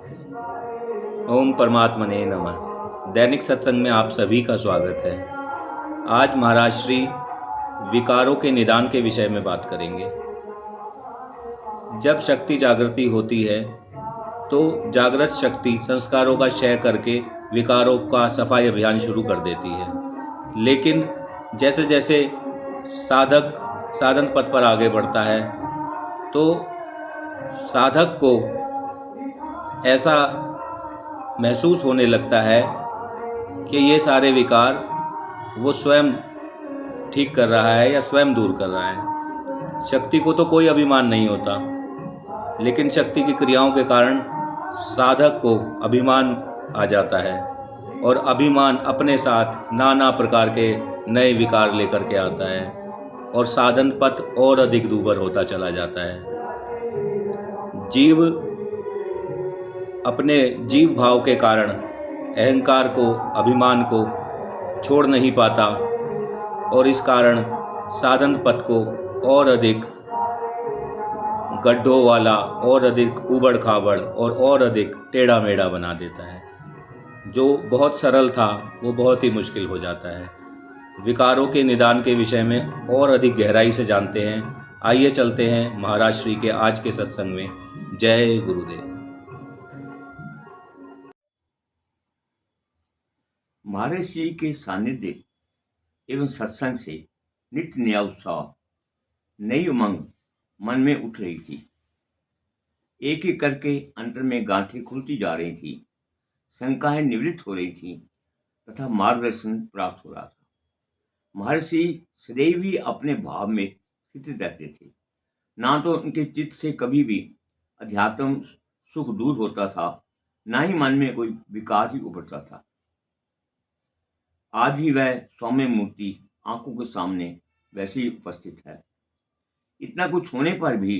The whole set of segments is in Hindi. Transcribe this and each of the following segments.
ओम परमात्मने नमः। दैनिक सत्संग में आप सभी का स्वागत है। आज महाराज श्री विकारों के निदान के विषय में बात करेंगे। जब शक्ति जागृति होती है तो जागृत शक्ति संस्कारों का क्षय करके विकारों का सफाई अभियान शुरू कर देती है। लेकिन जैसे जैसे साधक साधन पथ पर आगे बढ़ता है तो साधक को ऐसा महसूस होने लगता है कि ये सारे विकार वो स्वयं ठीक कर रहा है या स्वयं दूर कर रहा है। शक्ति को तो कोई अभिमान नहीं होता, लेकिन शक्ति की क्रियाओं के कारण साधक को अभिमान आ जाता है और अभिमान अपने साथ नाना प्रकार के नए विकार लेकर के आता है और साधन पथ और अधिक दूभर होता चला जाता है। जीव अपने जीव भाव के कारण अहंकार को, अभिमान को छोड़ नहीं पाता और इस कारण साधन पथ को और अधिक गड्ढों वाला, और अधिक उबड़ खाबड़ और अधिक टेढ़ा मेढ़ा बना देता है। जो बहुत सरल था वो बहुत ही मुश्किल हो जाता है। विकारों के निदान के विषय में और अधिक गहराई से जानते हैं। आइए चलते हैं महाराज श्री के आज के सत्संग में। जय गुरुदेव। महर्षि के सानिध्य एवं सत्संग से नित्य नया उत्साह, नई उमंग मन में उठ रही थी। एक एक करके अंतर में गांठें खुलती जा रही थी, शंकाएं निवृत्त हो रही थी तथा मार्गदर्शन प्राप्त हो रहा था। महर्षि सदैव ही अपने भाव में स्थित रहते थे। ना तो उनके चित्त से कभी भी अध्यात्म सुख दूर होता था, ना ही मन में कोई विकार ही उभरता था। आज भी वह सौम्य मूर्ति आंखों के सामने वैसे ही उपस्थित है। इतना कुछ होने पर भी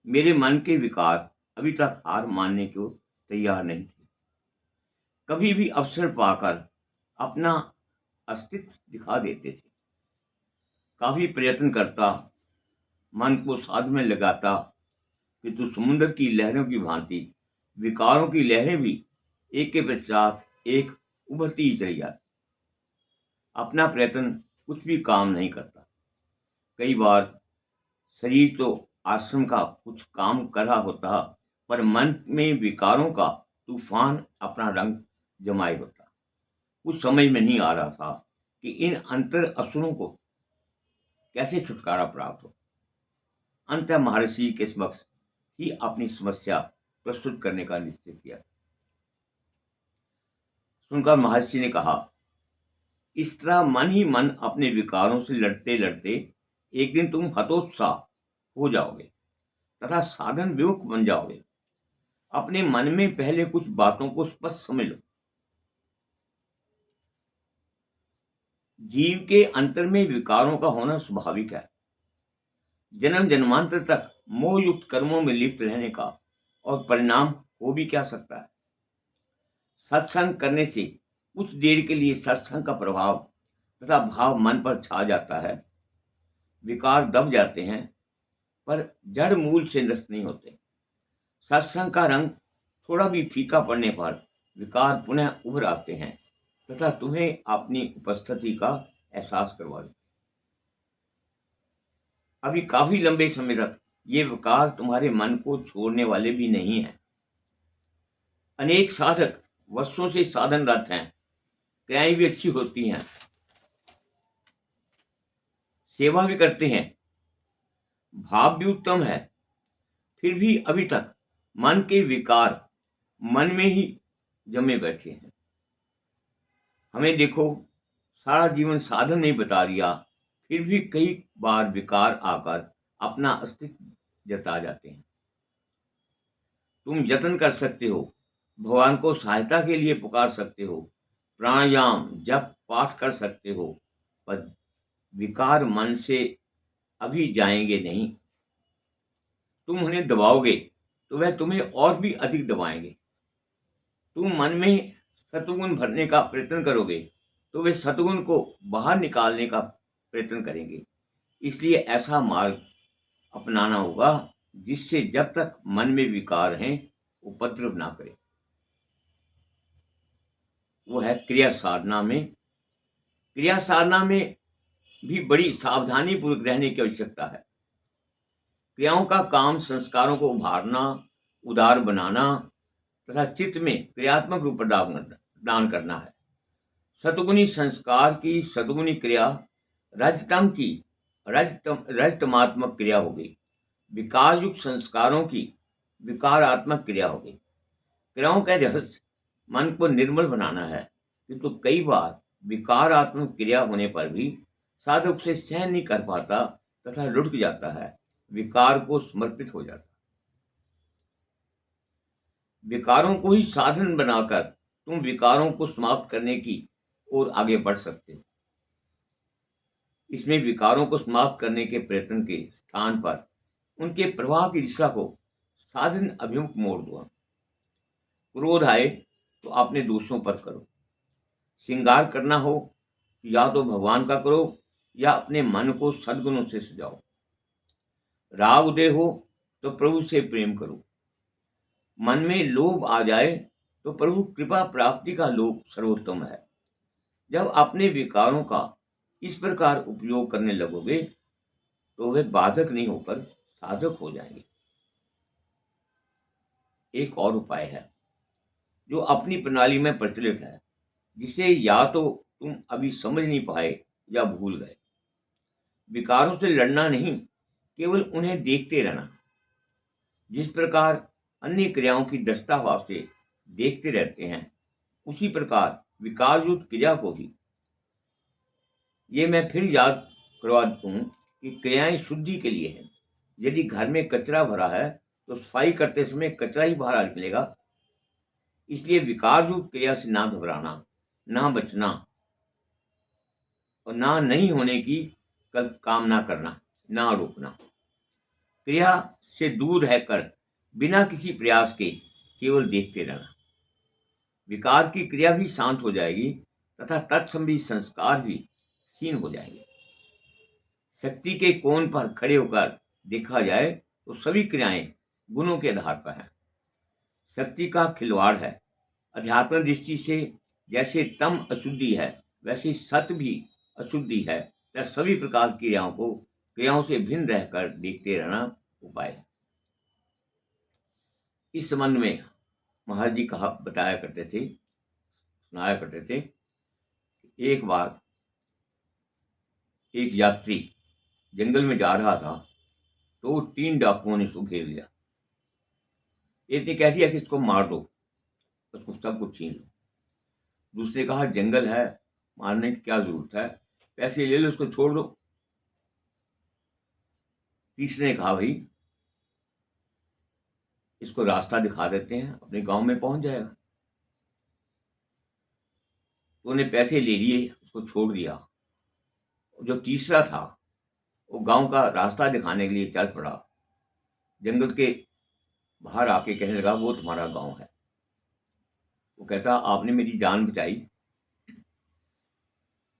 मेरे मन के विकार अभी तक हार मानने को तैयार नहीं थे। कभी भी अवसर पाकर अपना अस्तित्व दिखा देते थे। काफी प्रयत्न करता, मन को साध में लगाता कि तो समुद्र की लहरों की भांति विकारों की लहरें भी एक के पश्चात एक उभरती ही चली जाती। अपना प्रयत्न कुछ भी काम नहीं करता। कई बार शरीर तो आश्रम का कुछ काम कर रहा होता, पर मन में विकारों का तूफान अपना रंग जमाए होता। कुछ समझ में नहीं आ रहा था कि इन अंतर असुरों को कैसे छुटकारा प्राप्त हो। अंत महर्षि के समक्ष ही अपनी समस्या प्रस्तुत करने का निश्चय किया। सुनकर महर्षि ने कहा, इस तरह मन ही मन अपने विकारों से लड़ते लड़ते एक दिन तुम हतोत्साह हो जाओगे तथा साधन विमुख बन जाओगे। अपने मन में पहले कुछ बातों को स्पष्ट समझ लो। जीव के अंतर में विकारों का होना स्वाभाविक है। जन्म जन्मांतर तक मोहयुक्त कर्मों में लिप्त रहने का और परिणाम हो भी क्या सकता है। सत्संग करने से कुछ देर के लिए सत्संग का प्रभाव तथा भाव मन पर छा जाता है। विकार दब जाते हैं, पर जड़ मूल से नष्ट नहीं होते। सत्संग का रंग थोड़ा भी फीका पड़ने पर विकार पुनः उभर आते हैं तथा तुम्हें अपनी उपस्थिति का एहसास करवा देते। अभी काफी लंबे समय तक ये विकार तुम्हारे मन को छोड़ने वाले भी नहीं हैं। अनेक साधक वर्षों से साधनरत हैं, क्रियाएं भी अच्छी होती हैं, सेवा भी करते हैं, भाव भी उत्तम है, फिर भी अभी तक मन के विकार मन में ही जमे बैठे हैं। हमें देखो, सारा जीवन साधन नहीं बता दिया, फिर भी कई बार विकार आकर अपना अस्तित्व जता जाते हैं। तुम यत्न कर सकते हो, भगवान को सहायता के लिए पुकार सकते हो, प्राणायाम जप पाठ कर सकते हो, पर विकार मन से अभी जाएंगे नहीं। तुम उन्हें दबाओगे तो वह तुम्हें और भी अधिक दबाएंगे। तुम मन में सतगुण भरने का प्रयत्न करोगे तो वे सतगुण को बाहर निकालने का प्रयत्न करेंगे। इसलिए ऐसा मार्ग अपनाना होगा जिससे जब तक मन में विकार हैं उपद्रव ना करे। वो है क्रिया साधना में। क्रिया साधना में भी बड़ी सावधानी पूर्वक रहने की आवश्यकता है। क्रियाओं का काम संस्कारों को उभारना, उदार बनाना तथा चित्त में क्रियात्मक रूप प्रदान करना है। सतगुणी संस्कार की सतगुणी क्रिया रजतम की रजतमात्मक क्रिया हो गई। विकार युक्त संस्कारों की विकारात्मक क्रिया हो गई। क्रियाओं का रहस्य मन को निर्मल बनाना है, किंतु कई बार विकारात्मक क्रिया होने पर भी साधक उसे सहन नहीं कर पाता तथा लुढ़क जाता है, विकार को समर्पित हो जाता है। विकारों को ही साधन बनाकर तुम विकारों को समाप्त करने की ओर आगे बढ़ सकते हो। इसमें विकारों को समाप्त करने के प्रयत्न के स्थान पर उनके प्रवाह की दिशा को साधन अभिमुख मोड़ दो। क्रोध आए तो अपने दोषों पर करो। श्रृंगार करना हो या तो भगवान का करो या अपने मन को सद्गुणों से सजाओ। राग उदय हो तो प्रभु से प्रेम करो। मन में लोभ आ जाए तो प्रभु कृपा प्राप्ति का लोभ सर्वोत्तम है। जब अपने विकारों का इस प्रकार उपयोग करने लगोगे तो वे बाधक नहीं होकर साधक हो जाएंगे। एक और उपाय है जो अपनी प्रणाली में प्रचलित है, जिसे या तो तुम अभी समझ नहीं पाए या भूल गए। विकारों से लड़ना नहीं, केवल उन्हें देखते रहना। जिस प्रकार अन्य क्रियाओं की दृष्टा भाव से देखते रहते हैं, उसी प्रकार विकार युक्त क्रिया को भी। ये मैं फिर याद करवा दूं कि क्रियाएं शुद्धि के लिए हैं। यदि घर में कचरा भरा है तो सफाई करते समय कचरा ही बाहर निकलेगा। इसलिए विकार युक्त क्रिया से ना घबराना, ना बचना और ना नहीं होने की कामना करना, ना रोकना। क्रिया से दूर रहकर बिना किसी प्रयास के केवल देखते रहना। विकार की क्रिया भी शांत हो जाएगी तथा तत्संबंधी संस्कार भी क्षीण हो जाएंगे। शक्ति के कोण पर खड़े होकर देखा जाए तो सभी क्रियाएं गुणों के आधार पर हैं। शक्ति का खिलवाड़ है। अध्यात्म दृष्टि से जैसे तम अशुद्धि है, वैसे सत भी अशुद्धि है। तथा सभी प्रकार की क्रियाओं से भिन्न रहकर देखते रहना उपाय है। इस संबंध में महाराज जी सुनाया करते थे। एक बार एक यात्री जंगल में जा रहा था तो 3 डाकुओं ने उसको घेर लिया। एक ने कह दिया कि इसको मार दो, उसको सब कुछ छीन लो। दूसरे कहा जंगल है, मारने की क्या जरूरत है, पैसे ले लो, उसको छोड़ दो। तीसरे ने कहा भाई इसको रास्ता दिखा देते हैं, अपने गांव में पहुंच जाएगा। तो उन्हें पैसे ले लिए, उसको छोड़ दिया। जो तीसरा था वो गांव का रास्ता दिखाने के लिए चल पड़ा। जंगल के बाहर आके कहने लगा वो तुम्हारा गांव है। वो कहता आपने मेरी जान बचाई,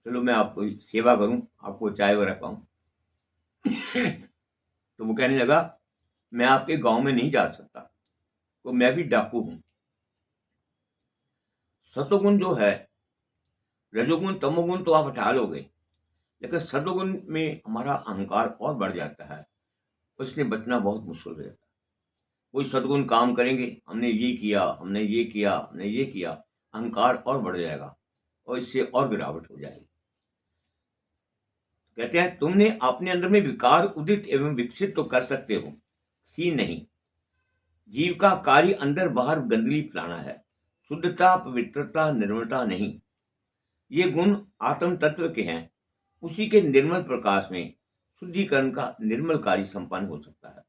चलो मैं आपको सेवा करूं, आपको चाय वगैरह पाऊं। तो वो कहने लगा मैं आपके गांव में नहीं जा सकता, तो मैं भी डाकू हूं। सतोगुण जो है, रजोगुण तमोगुण तो आप हटा लोगे, लेकिन सतोगुण में हमारा अहंकार और बढ़ जाता है, उससे बचना बहुत मुश्किल हो जाता है। कोई सद्गुण काम करेंगे, हमने ये किया, हमने ये किया, हमने ये किया, अहंकार और बढ़ जाएगा और इससे और गिरावट हो जाएगी। कहते हैं तुमने अपने अंदर में विकार उदित एवं विकसित तो कर सकते हो, ही नहीं। जीव का कार्य अंदर बाहर गंदगी फैलाना है, शुद्धता, पवित्रता, निर्मलता नहीं। ये गुण आत्म तत्व के हैं। उसी के निर्मल प्रकाश में शुद्धिकरण का निर्मल कार्य संपन्न हो सकता है।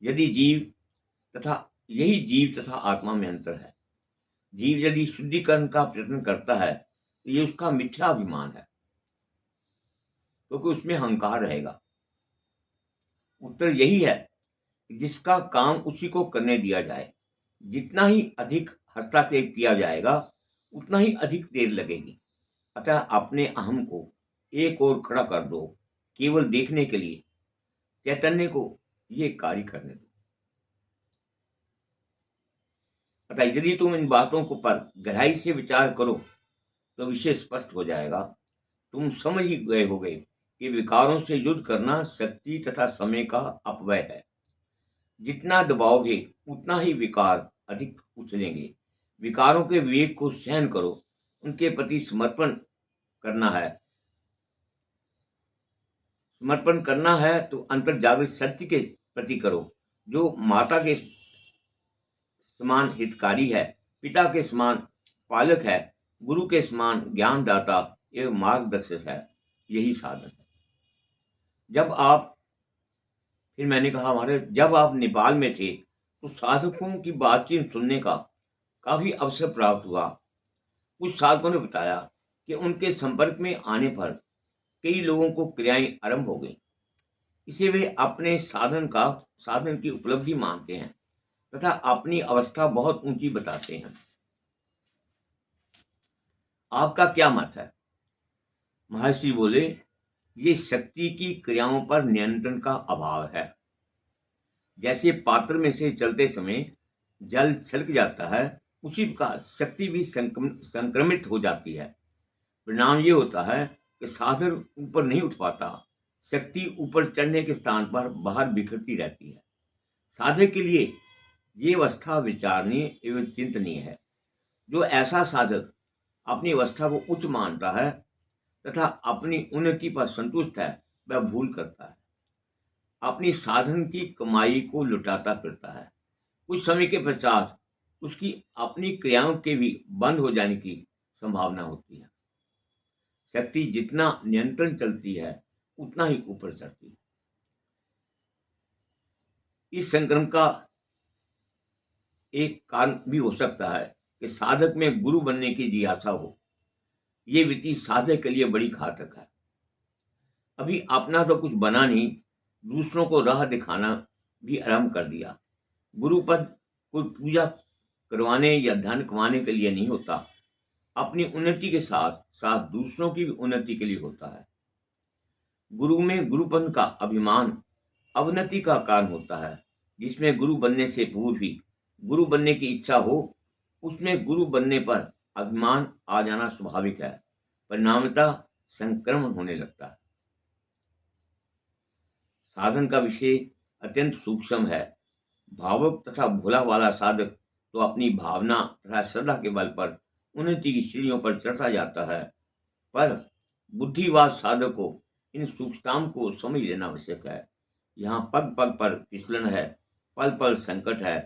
यदि यही जीव तथा आत्मा में अंतर है। जीव यदि शुद्धिकरण का प्रयत्न करता है तो ये उसका मिथ्या अभिमान है, क्योंकि उसमें अहंकार रहेगा। उत्तर यही है कि जिसका काम उसी को करने दिया जाए। जितना ही अधिक हस्तक्षेप किया जाएगा उतना ही अधिक देर लगेगी। अतः अपने अहम को एक ओर खड़ा कर दो, केवल देखने के लिए। चैतन्य को ये कार्य करने दो। अतः यदि तुम इन बातों को पर गहराई से विचार करो तो विषय स्पष्ट हो जाएगा। तुम समझ ही गए होगे कि विकारों से युद्ध करना शक्ति तथा समय का अपव्यय है। जितना दबाओगे उतना ही विकार अधिक उछलेंगे। विकारों के वेग को सहन करो, उनके प्रति समर्पण करना है तो अंतर्जागृत सत्य के प्रति करो, जो माता के समान हितकारी है, पिता के समान पालक है, गुरु के समान ज्ञानदाता एवं मार्गदर्शक है। यही साधन है। जब आप नेपाल में थे तो साधकों की बातचीत सुनने का काफी अवसर प्राप्त हुआ। कुछ साधकों ने बताया कि उनके संपर्क में आने पर कई लोगों को क्रियाएं आरंभ हो गई। इसे वे अपने साधन की उपलब्धि मानते हैं तथा अपनी अवस्था बहुत ऊंची बताते हैं। आपका क्या मत है? महर्षि बोले, ये शक्ति की क्रियाओं पर नियंत्रण का अभाव है। जैसे पात्र में से चलते समय जल छलक जाता है, उसी प्रकार शक्ति भी संक्रमित हो जाती है। परिणाम ये होता है कि साधन ऊपर नहीं उठ पाता, शक्ति ऊपर चढ़ने के स्थान पर बाहर बिखरती रहती है। साधक के लिए ये अवस्था विचारणीय एवं चिंतनीय है। जो ऐसा साधक अपनी अवस्था को उच्च मानता है तथा अपनी उन्नति पर संतुष्ट है, वह भूल करता है, अपनी साधन की कमाई को लुटाता फिरता है। कुछ समय के पश्चात उसकी अपनी क्रियाओं के भी बंद हो जाने की संभावना होती है। शक्ति जितना नियंत्रण चलती है उतना ही ऊपर चढ़ती है। इस संक्रमण का एक कारण भी हो सकता है कि साधक में गुरु बनने की जिज्ञासा हो। ये वृत्ति साधक के लिए बड़ी घातक है। अभी अपना तो कुछ बना नहीं, दूसरों को राह दिखाना भी आरंभ कर दिया। गुरु पद कोई पूजा करवाने या धन कमाने के लिए नहीं होता, अपनी उन्नति के साथ साथ दूसरों की भी उन्नति के लिए होता है। गुरु में गुरुपन का अभिमान अवनति का कारण होता है। जिसमें गुरु बनने से पूर्व ही गुरु बनने की इच्छा हो, उसमें गुरु बनने पर अभिमान आ जाना स्वाभाविक है। परिणामतः संक्रमण होने लगता है। साधन का विषय अत्यंत सूक्ष्म है। भावुक तथा भोला वाला साधक तो अपनी भावना तथा श्रद्धा के बल पर उन्नति की सीढ़ियों पर चढ़ता जाता है, पर बुद्धिवाद साधक को इन सूक्ष्मताओं को समझ लेना आवश्यक है। यहाँ पग पग पर फिसलन है, पल पल संकट है,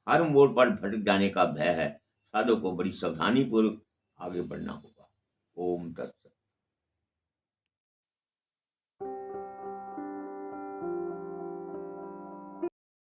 हर मोड़ पर भटक जाने का भय है। साधक को बड़ी सावधानी पूर्वक आगे बढ़ना होगा। ओम तत्सत।